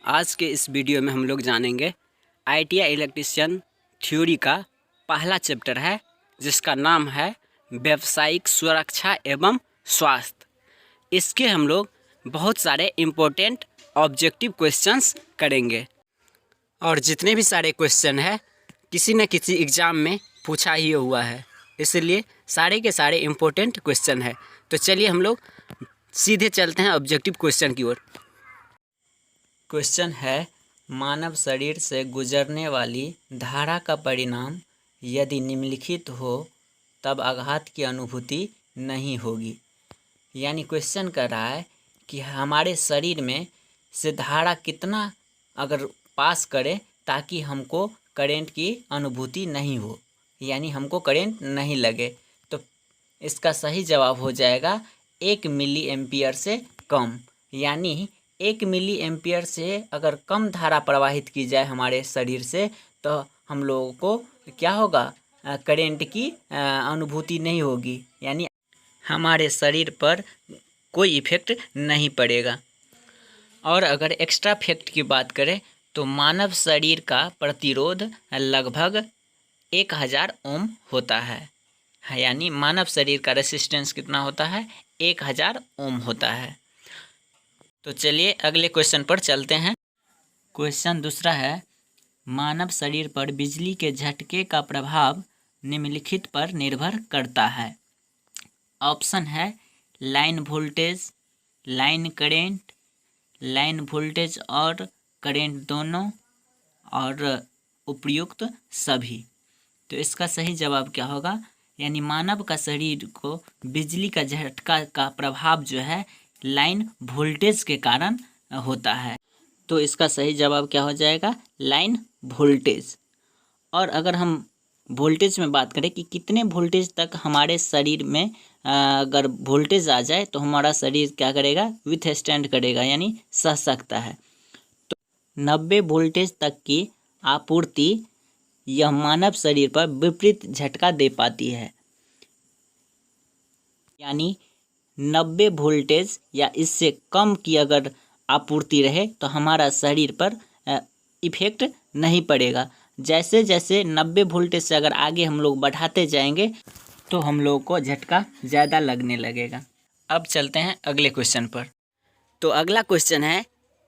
आज के इस वीडियो में हम लोग जानेंगे ITI इलेक्ट्रीशियन थ्योरी का पहला चैप्टर है जिसका नाम है व्यावसायिक सुरक्षा एवं स्वास्थ्य। इसके हम लोग बहुत सारे इम्पोर्टेंट ऑब्जेक्टिव क्वेश्चंस करेंगे और जितने भी सारे क्वेश्चन है किसी न किसी एग्ज़ाम में पूछा ही हुआ है, इसलिए सारे के सारे इम्पोर्टेंट क्वेश्चन है। तो चलिए हम लोग सीधे चलते हैं ऑब्जेक्टिव क्वेश्चन की ओर। क्वेश्चन है, मानव शरीर से गुजरने वाली धारा का परिणाम यदि निम्नलिखित हो तब आघात की अनुभूति नहीं होगी। यानी क्वेश्चन कर रहा है कि हमारे शरीर में से धारा कितना अगर पास करे ताकि हमको करंट की अनुभूति नहीं हो, यानी हमको करंट नहीं लगे। तो इसका सही जवाब हो जाएगा 1 मिली एम्पियर से कम। यानी 1 मिली एम्पियर से अगर कम धारा प्रवाहित की जाए हमारे शरीर से तो हम लोगों को क्या होगा, करंट की अनुभूति नहीं होगी, यानी हमारे शरीर पर कोई इफेक्ट नहीं पड़ेगा। और अगर एक्स्ट्रा फैक्ट की बात करें तो मानव शरीर का प्रतिरोध लगभग 1000 ओम होता है। यानी मानव शरीर का रेसिस्टेंस कितना होता है, 1000 ओम होता है। तो चलिए अगले क्वेश्चन पर चलते हैं। क्वेश्चन दूसरा है, मानव शरीर पर बिजली के झटके का प्रभाव निम्नलिखित पर निर्भर करता है। ऑप्शन है line voltage, line current, line voltage और करेंट दोनों, और उपयुक्त सभी। तो इसका सही जवाब क्या होगा, यानी मानव का शरीर को बिजली का झटका का प्रभाव जो है लाइन वोल्टेज के कारण होता है। तो इसका सही जवाब क्या हो जाएगा, लाइन वोल्टेज। और अगर हम वोल्टेज में बात करें कि कितने वोल्टेज तक हमारे शरीर में अगर वोल्टेज आ जाए तो हमारा शरीर क्या करेगा, विथ स्टैंड करेगा, यानी सह सकता है। तो 90 वोल्टेज तक की आपूर्ति यह मानव शरीर पर विपरीत झटका दे पाती है। यानी 90 वोल्टेज या इससे कम की अगर आपूर्ति रहे तो हमारा शरीर पर इफेक्ट नहीं पड़ेगा। जैसे जैसे 90 वोल्टेज से अगर आगे हम लोग बढ़ाते जाएंगे तो हम लोग को झटका ज़्यादा लगने लगेगा। अब चलते हैं अगले क्वेश्चन पर। तो अगला क्वेश्चन है,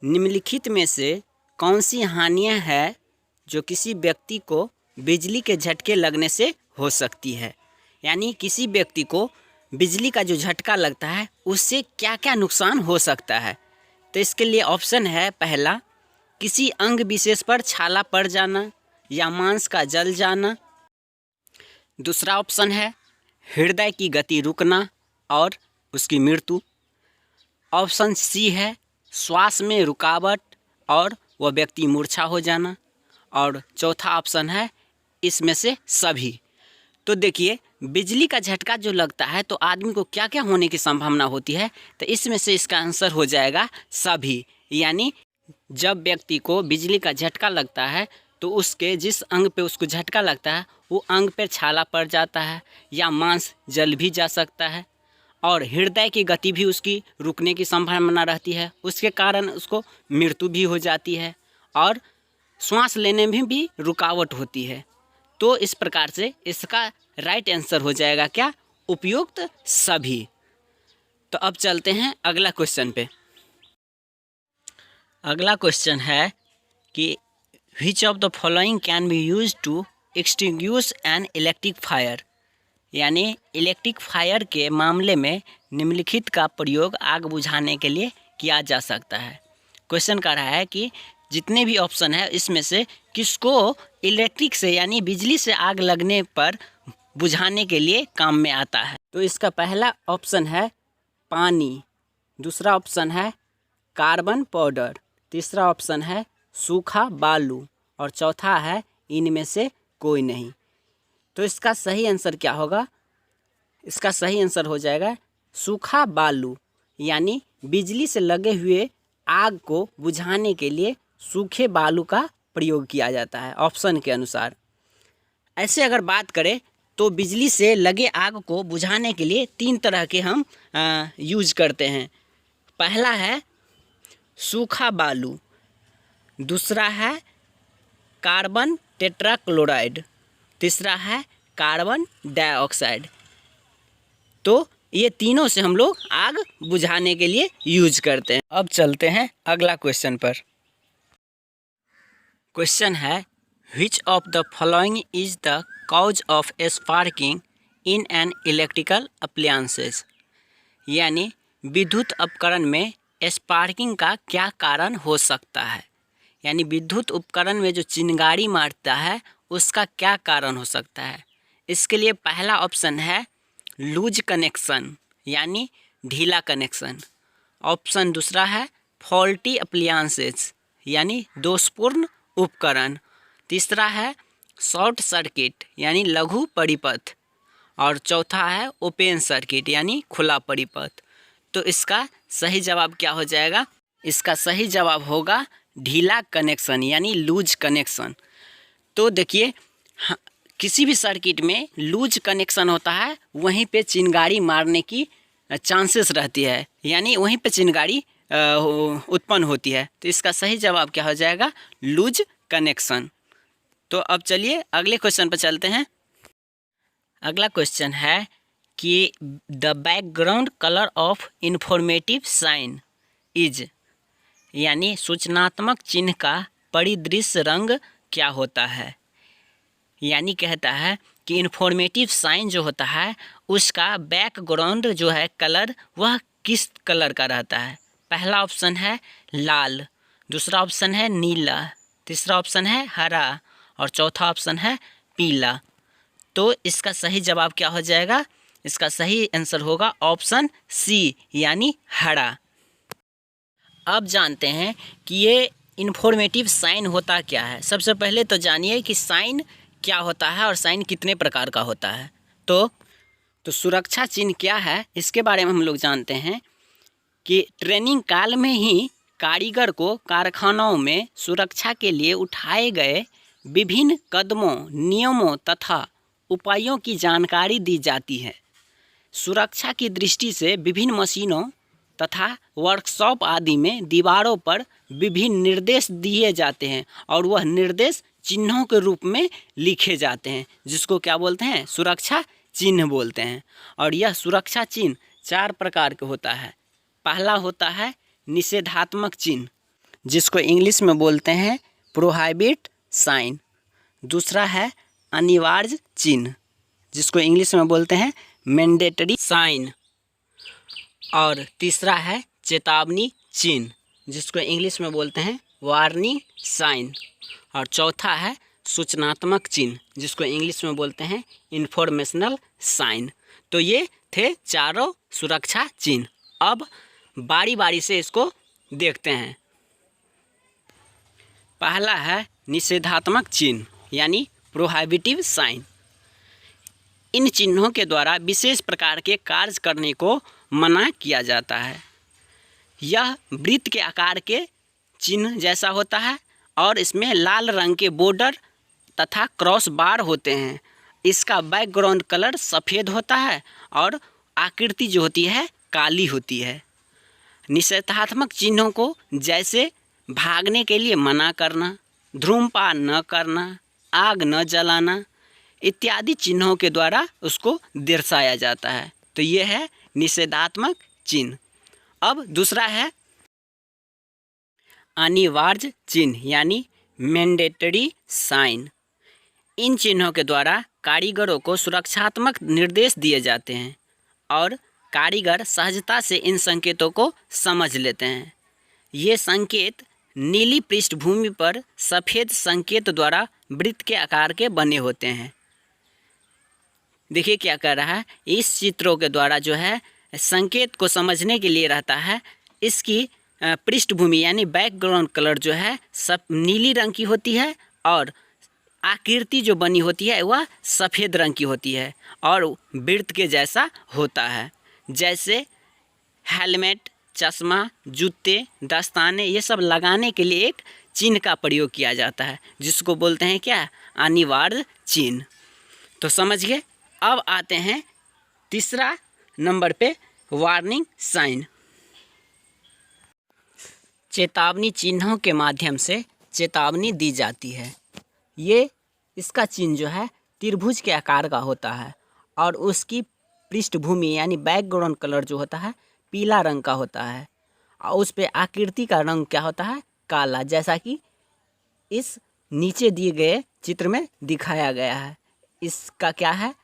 निम्नलिखित में से कौन सी हानियाँ हैं जो किसी व्यक्ति को बिजली के झटके लगने से हो सकती है। यानी किसी व्यक्ति को बिजली का जो झटका लगता है उससे क्या क्या नुकसान हो सकता है। तो इसके लिए ऑप्शन है, पहला किसी अंग विशेष पर छाला पड़ जाना या मांस का जल जाना। दूसरा ऑप्शन है हृदय की गति रुकना और उसकी मृत्यु। ऑप्शन सी है श्वास में रुकावट और वह व्यक्ति मूर्छा हो जाना। और चौथा ऑप्शन है इसमें से सभी। तो देखिए बिजली का झटका जो लगता है तो आदमी को क्या क्या होने की संभावना होती है, तो इसमें से इसका आंसर हो जाएगा सभी। यानी जब व्यक्ति को बिजली का झटका लगता है तो उसके जिस अंग पे उसको झटका लगता है वो अंग पर छाला पड़ जाता है या मांस जल भी जा सकता है, और हृदय की गति भी उसकी रुकने की संभावना रहती है, उसके कारण उसको मृत्यु भी हो जाती है, और श्वास लेने में भी रुकावट होती है। तो इस प्रकार से इसका राइट आंसर हो जाएगा क्या, उपयुक्त सभी। तो अब चलते हैं अगला क्वेश्चन पे। अगला क्वेश्चन है कि which of the following can be used to extinguish an electric fire. यानी इलेक्ट्रिक फायर के मामले में निम्नलिखित का प्रयोग आग बुझाने के लिए किया जा सकता है। क्वेश्चन कह रहा है कि जितने भी ऑप्शन है इसमें से किसको इलेक्ट्रिक से यानी बिजली से आग लगने पर बुझाने के लिए काम में आता है। तो इसका पहला ऑप्शन है पानी, दूसरा ऑप्शन है कार्बन पाउडर, तीसरा ऑप्शन है सूखा बालू और चौथा है इनमें से कोई नहीं। तो इसका सही आंसर क्या होगा, इसका सही आंसर हो जाएगा सूखा बालू। यानी बिजली से लगे हुए आग को बुझाने के लिए सूखे बालू का प्रयोग किया जाता है ऑप्शन के अनुसार। ऐसे अगर बात करें तो बिजली से लगे आग को बुझाने के लिए 3 तरह के हम यूज करते हैं। पहला है सूखा बालू, दूसरा है कार्बन टेट्राक्लोराइड, तीसरा है कार्बन डाइऑक्साइड। तो ये तीनों से हम लोग आग बुझाने के लिए यूज करते हैं। अब चलते हैं अगला क्वेश्चन पर। क्वेश्चन है which of the following is the cause of sparking in an electrical appliances, यानी विद्युत उपकरण में स्पार्किंग का क्या कारण हो सकता है, यानी विद्युत उपकरण में जो चिंगारी मारता है उसका क्या कारण हो सकता है। इसके लिए पहला ऑप्शन है लूज कनेक्शन, यानी ढीला कनेक्शन। ऑप्शन दूसरा है फॉल्टी अप्लायंसेस, यानी दोषपूर्ण उपकरण। तीसरा है शॉर्ट सर्किट, यानी लघु परिपथ। और चौथा है ओपन सर्किट, यानी खुला परिपथ। तो इसका सही जवाब क्या हो जाएगा? इसका सही जवाब होगा ढीला कनेक्शन, यानी लूज कनेक्शन। तो देखिए किसी भी सर्किट में लूज कनेक्शन होता है वहीं पे चिंगारी मारने की चांसेस रहती है, यानी वहीं पे चिंगारी उत्पन्न होती है। तो इसका सही जवाब क्या हो जाएगा? Loose connection. तो अब चलिए अगले क्वेश्चन पर चलते हैं। अगला क्वेश्चन है कि the background colour of informative sign is, यानी सूचनात्मक चिन्ह का परिदृश्य रंग क्या होता है। यानी कहता है कि इंफॉर्मेटिव साइन जो होता है उसका बैकग्राउंड जो है कलर वह किस कलर का रहता है। पहला ऑप्शन है लाल, दूसरा ऑप्शन है नीला, तीसरा ऑप्शन है हरा और चौथा ऑप्शन है पीला। तो इसका सही जवाब क्या हो जाएगा? इसका सही आंसर होगा ऑप्शन सी, यानी हरा। अब जानते हैं कि ये इंफॉर्मेटिव साइन होता क्या है। सबसे पहले तो जानिए कि साइन क्या होता है और साइन कितने प्रकार का होता है। तो सुरक्षा चिन्ह क्या है इसके बारे में हम लोग जानते हैं कि ट्रेनिंग काल में ही कारीगर को कारखानों में सुरक्षा के लिए उठाए गए विभिन्न कदमों, नियमों तथा उपायों की जानकारी दी जाती है। सुरक्षा की दृष्टि से विभिन्न मशीनों तथा वर्कशॉप आदि में दीवारों पर विभिन्न निर्देश दिए जाते हैं और वह निर्देश चिन्हों के रूप में लिखे जाते हैं, जिसको क्या बोलते हैं? सुरक्षा चिन्ह बोलते हैं। और यह सुरक्षा चिन्ह 4 प्रकार के होता है। पहला होता है निषेधात्मक चिन्ह, जिसको इंग्लिश में बोलते हैं प्रोहिबिट साइन। दूसरा है अनिवार्य चिन्ह, जिसको इंग्लिश में बोलते हैं मैंडेटरी साइन। और तीसरा है चेतावनी चिन्ह, जिसको इंग्लिश में बोलते हैं वार्निंग साइन। और चौथा है सूचनात्मक चिन्ह, जिसको इंग्लिश में बोलते हैं इंफॉर्मेशनल साइन। तो ये थे चारों सुरक्षा चिन्ह। अब बारी बारी से इसको देखते हैं। पहला है निषेधात्मक चिन्ह, यानी प्रोहिबिटिव साइन। इन चिन्हों के द्वारा विशेष प्रकार के कार्य करने को मना किया जाता है। यह वृत्त के आकार के चिन्ह जैसा होता है और इसमें लाल रंग के बॉर्डर तथा क्रॉस बार होते हैं। इसका बैकग्राउंड कलर सफ़ेद होता है और आकृति जो होती है काली होती है। निषेधात्मक चिन्हों को जैसे भागने के लिए मना करना, धूम्रपान न करना, आग न जलाना इत्यादि चिन्हों के द्वारा उसको दर्शाया जाता है। तो ये है निषेधात्मक चिन्ह। अब दूसरा है अनिवार्य चिन्ह, यानी मैंडेटरी साइन। इन चिन्हों के द्वारा कारीगरों को सुरक्षात्मक निर्देश दिए जाते हैं और कारीगर सहजता से इन संकेतों को समझ लेते हैं। ये संकेत नीली पृष्ठभूमि पर सफ़ेद संकेत द्वारा वृत्त के आकार के बने होते हैं। देखिए क्या कर रहा है, इस चित्रों के द्वारा जो है संकेत को समझने के लिए रहता है। इसकी पृष्ठभूमि यानी बैकग्राउंड कलर जो है सब नीली रंग की होती है और आकृति जो बनी होती है वह सफ़ेद रंग की होती है और वृत्त के जैसा होता है। जैसे हेलमेट, चश्मा, जूते, दस्ताने ये सब लगाने के लिए एक चिन्ह का प्रयोग किया जाता है, जिसको बोलते हैं क्या? अनिवार्य चिन्ह। तो समझ गए। अब आते हैं तीसरा नंबर पे वार्निंग साइन। चेतावनी चिन्हों के माध्यम से चेतावनी दी जाती है। इसका चिन्ह जो है त्रिभुज के आकार का होता है और उसकी पृष्ठभूमि यानी बैकग्राउंड कलर जो होता है पीला रंग का होता है और उस पे आकृति का रंग क्या होता है, काला, जैसा कि इस नीचे दिए गए चित्र में दिखाया गया है। इसका क्या है,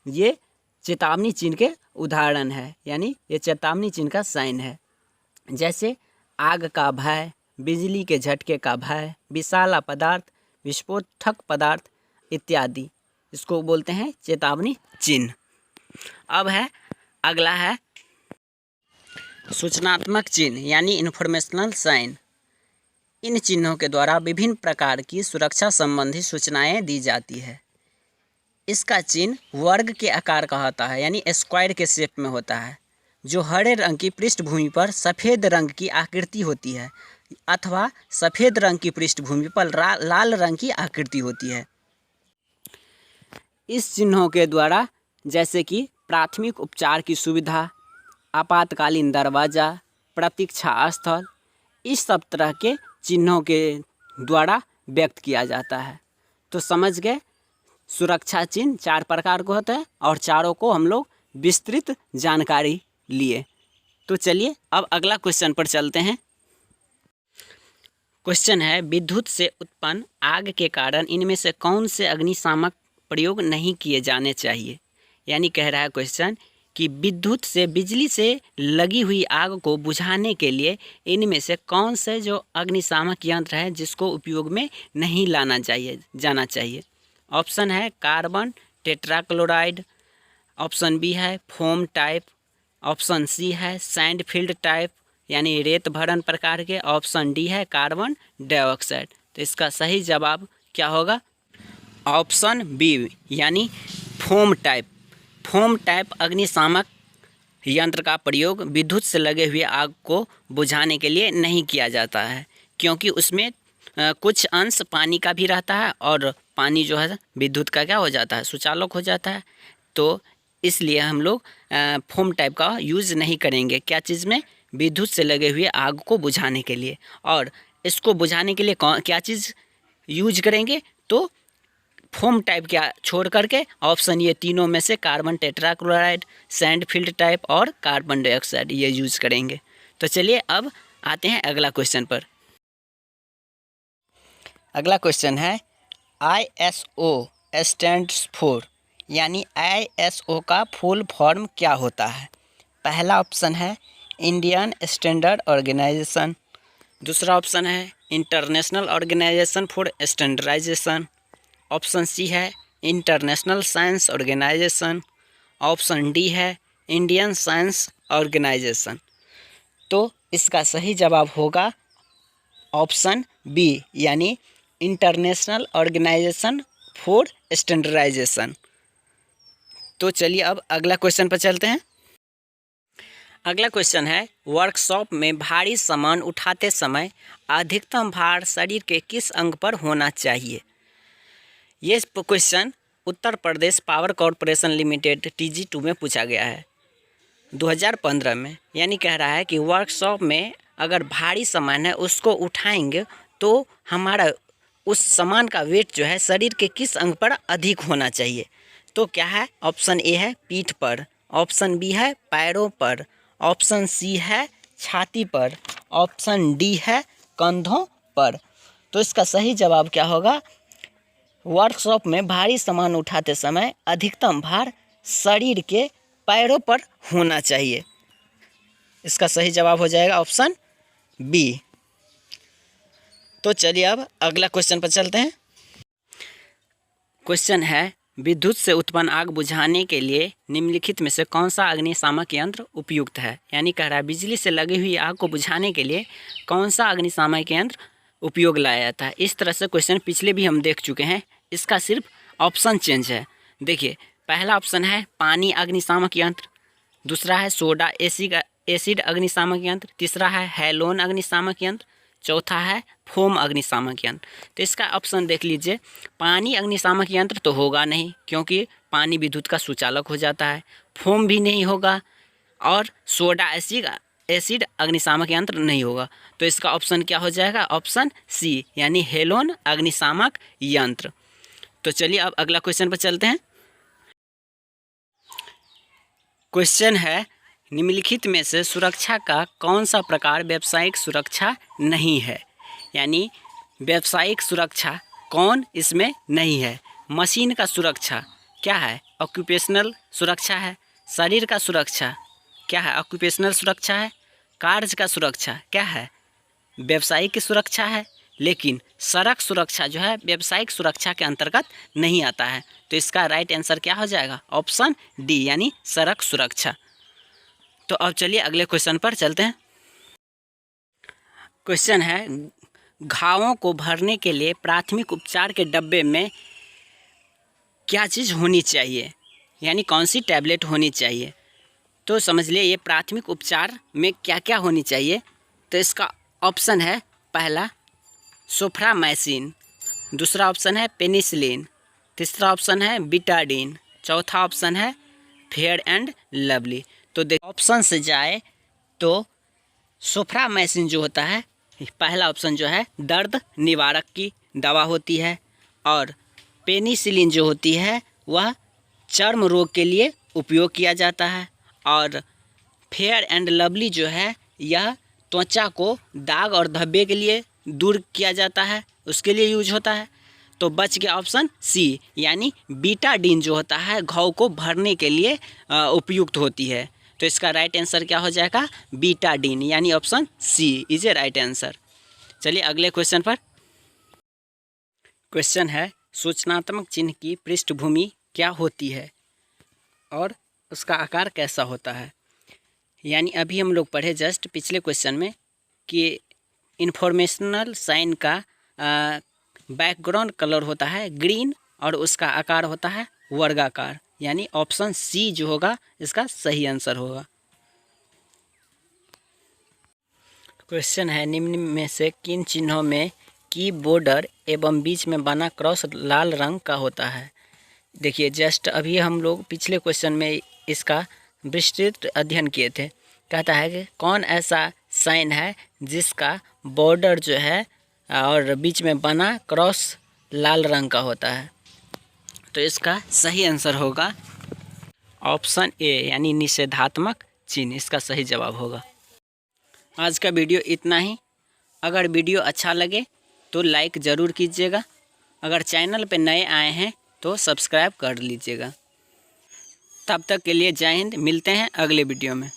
ये चेतावनी चिन्ह के उदाहरण है, यानी ये चेतावनी चिन्ह का साइन है। जैसे आग का भय, बिजली के झटके का भय, विषाला पदार्थ, विस्फोटक पदार्थ इत्यादि, इसको बोलते हैं चेतावनी चिन्ह। अब अगला है सूचनात्मक चिन्ह यानी इन्फॉर्मेशनल साइन। इन चिन्हों के द्वारा विभिन्न प्रकार की सुरक्षा संबंधी सूचनाएं दी जाती है। इसका चिन्ह वर्ग के आकार का होता है यानी स्क्वायर के शेप में होता है, जो हरे रंग की पृष्ठभूमि पर सफ़ेद रंग की आकृति होती है अथवा सफ़ेद रंग की पृष्ठभूमि पर लाल रंग की आकृति होती है। इस चिन्हों के द्वारा जैसे कि प्राथमिक उपचार की सुविधा, आपातकालीन दरवाज़ा, प्रतीक्षा स्थल, इस सब तरह के चिन्हों के द्वारा व्यक्त किया जाता है। तो समझ गए, सुरक्षा चिन्ह 4 प्रकार के होते हैं और चारों को हम लोग विस्तृत जानकारी लिए। तो चलिए अब अगला क्वेश्चन पर चलते हैं। क्वेश्चन है, विद्युत से उत्पन्न आग के कारण इनमें से कौन से अग्निशामक प्रयोग नहीं किए जाने चाहिए। यानी कह रहा है क्वेश्चन कि विद्युत से, बिजली से लगी हुई आग को बुझाने के लिए इनमें से कौन से जो अग्निशामक यंत्र है जिसको उपयोग में नहीं जाना चाहिए। ऑप्शन है कार्बन टेट्राक्लोराइड, ऑप्शन बी है फोम टाइप, ऑप्शन सी है सैंड फील्ड टाइप यानी रेत भरण प्रकार के, ऑप्शन डी है कार्बन डाइऑक्साइड। तो इसका सही जवाब क्या होगा, ऑप्शन बी यानी फोम टाइप। फोम टाइप अग्निशामक यंत्र का प्रयोग विद्युत से लगे हुए आग को बुझाने के लिए नहीं किया जाता है, क्योंकि उसमें कुछ अंश पानी का भी रहता है और पानी जो है विद्युत का क्या हो जाता है, सुचालक हो जाता है। तो इसलिए हम लोग फोम टाइप का यूज़ नहीं करेंगे क्या चीज़ में, विद्युत से लगे हुए आग को बुझाने के लिए। और इसको बुझाने के लिए क्या चीज़ यूज करेंगे, तो फोम टाइप क्या छोड़ करके ऑप्शन ये तीनों में से carbon tetrachloride, sand field type और कार्बन डाइऑक्साइड ये यूज करेंगे। तो चलिए अब आते हैं अगला क्वेश्चन पर। अगला क्वेश्चन है ISO स्टैंड्स फॉर, यानी ISO का फुल फॉर्म क्या होता है। पहला ऑप्शन है इंडियन स्टैंडर्ड ऑर्गेनाइजेशन, दूसरा ऑप्शन है international organisation for standardisation, option C है international science organisation, option D है इंडियन साइंस ऑर्गेनाइजेशन। तो इसका सही जवाब होगा ऑप्शन बी यानी इंटरनेशनल ऑर्गेनाइजेशन फॉर स्टैंडर्डाइजेशन। तो चलिए अब अगला क्वेश्चन पर चलते हैं। अगला क्वेश्चन है, वर्कशॉप में भारी सामान उठाते समय अधिकतम भार शरीर के किस अंग पर होना चाहिए। ये question Uttar Pradesh power corporation limited TG2 में पूछा गया है 2015 में। यानी कह रहा है कि वर्कशॉप में अगर भारी सामान है उसको उठाएंगे तो हमारा उस सामान का वेट जो है शरीर के किस अंग पर अधिक होना चाहिए। तो क्या है, ऑप्शन ए है पीठ पर, ऑप्शन बी है पैरों पर, ऑप्शन सी है छाती पर, ऑप्शन डी है कंधों पर। तो इसका सही जवाब क्या होगा, वर्कशॉप में भारी सामान उठाते समय अधिकतम भार शरीर के पैरों पर होना चाहिए। इसका सही जवाब हो जाएगा ऑप्शन बी। तो चलिए अब अगला क्वेश्चन पर चलते हैं। क्वेश्चन है, विद्युत से उत्पन्न आग बुझाने के लिए निम्नलिखित में से कौन सा अग्निशामक यंत्र उपयुक्त है। यानी कह रहा है बिजली से लगी हुई आग को बुझाने के लिए कौन सा अग्निशामक यंत्र उपयोग लाया जाता है। इस तरह से क्वेश्चन पिछले भी हम देख चुके हैं, इसका सिर्फ ऑप्शन चेंज है। देखिए, पहला ऑप्शन है पानी अग्निशामक यंत्र, दूसरा है सोडा एसिड अग्निशामक यंत्र, तीसरा है हैलोन अग्निशामक यंत्र, चौथा है फोम अग्निशामक यंत्र। तो इसका ऑप्शन देख लीजिए, पानी अग्निशामक यंत्र तो होगा नहीं क्योंकि पानी विद्युत का सुचालक हो जाता है, फोम भी नहीं होगा और सोडा एसिड अग्निशामक यंत्र नहीं होगा। तो इसका ऑप्शन क्या हो जाएगा? ऑप्शन सी यानी हेलोन अग्निशामक यंत्र। तो चलिए अब अगला क्वेश्चन पर चलते हैं। क्वेश्चन है, निम्नलिखित में से सुरक्षा का कौन सा प्रकार व्यावसायिक सुरक्षा नहीं है? यानी व्यावसायिक सुरक्षा कौन इसमें नहीं है? मशीन का सुरक्षा क्या है? ऑक्यूपेशनल सुरक्षा है। शरीर का सुरक्षा क्या है? ऑक्यूपेशनल सुरक्षा है। कार्य का सुरक्षा क्या है? व्यावसायिक की सुरक्षा है। लेकिन सड़क सुरक्षा जो है व्यावसायिक सुरक्षा के अंतर्गत नहीं आता है। तो इसका राइट आंसर क्या हो जाएगा? ऑप्शन डी यानी सड़क सुरक्षा। तो अब चलिए अगले क्वेश्चन पर चलते हैं। क्वेश्चन है, घावों को भरने के लिए प्राथमिक उपचार के डब्बे में क्या चीज़ होनी चाहिए? यानी कौन सी टैबलेट होनी चाहिए? तो समझ लिए ये प्राथमिक उपचार में क्या क्या होनी चाहिए। तो इसका ऑप्शन है, पहला सोफ्रामाइसिन, दूसरा ऑप्शन है पेनिसिलिन, तीसरा ऑप्शन है बीटाडीन, चौथा ऑप्शन है फेयर एंड लवली। तो ऑप्शन से जाए तो सोफ्रामाइसिन जो होता है, पहला ऑप्शन जो है दर्द निवारक की दवा होती है, और पेनिसिलिन जो होती है वह चर्म रोग के लिए उपयोग किया जाता है, और फेयर एंड लवली जो है यह त्वचा को दाग और धब्बे के लिए दूर किया जाता है, उसके लिए यूज होता है। तो बच गया ऑप्शन सी यानी बीटाडीन जो होता है घाव को भरने के लिए उपयुक्त होती है। तो इसका राइट आंसर क्या हो जाएगा? बीटाडीन यानी option C is a right answer. चलिए अगले क्वेश्चन पर। क्वेश्चन है, सूचनात्मक चिन्ह की पृष्ठभूमि क्या होती है और उसका आकार कैसा होता है? यानी अभी हम लोग पढ़े जस्ट पिछले क्वेश्चन में कि इन्फॉर्मेशनल साइन का बैकग्राउंड कलर होता है ग्रीन और उसका आकार होता है वर्गाकार, यानी ऑप्शन सी जो होगा इसका सही आंसर होगा। क्वेश्चन है, निम्न में से किन चिन्हों में की बॉर्डर एवं बीच में बना क्रॉस लाल रंग का होता है? देखिए जस्ट अभी हम लोग पिछले क्वेश्चन में इसका विस्तृत अध्ययन किए थे। कहता है कि कौन ऐसा साइन है जिसका बॉर्डर जो है और बीच में बना क्रॉस लाल रंग का होता है? तो इसका सही आंसर होगा ऑप्शन ए यानी निषेधात्मक चिन्ह, इसका सही जवाब होगा। आज का वीडियो इतना ही। अगर वीडियो अच्छा लगे तो लाइक ज़रूर कीजिएगा। अगर चैनल पे नए आए हैं तो सब्सक्राइब कर लीजिएगा। तब तक के लिए जय हिंद, मिलते हैं अगले वीडियो में।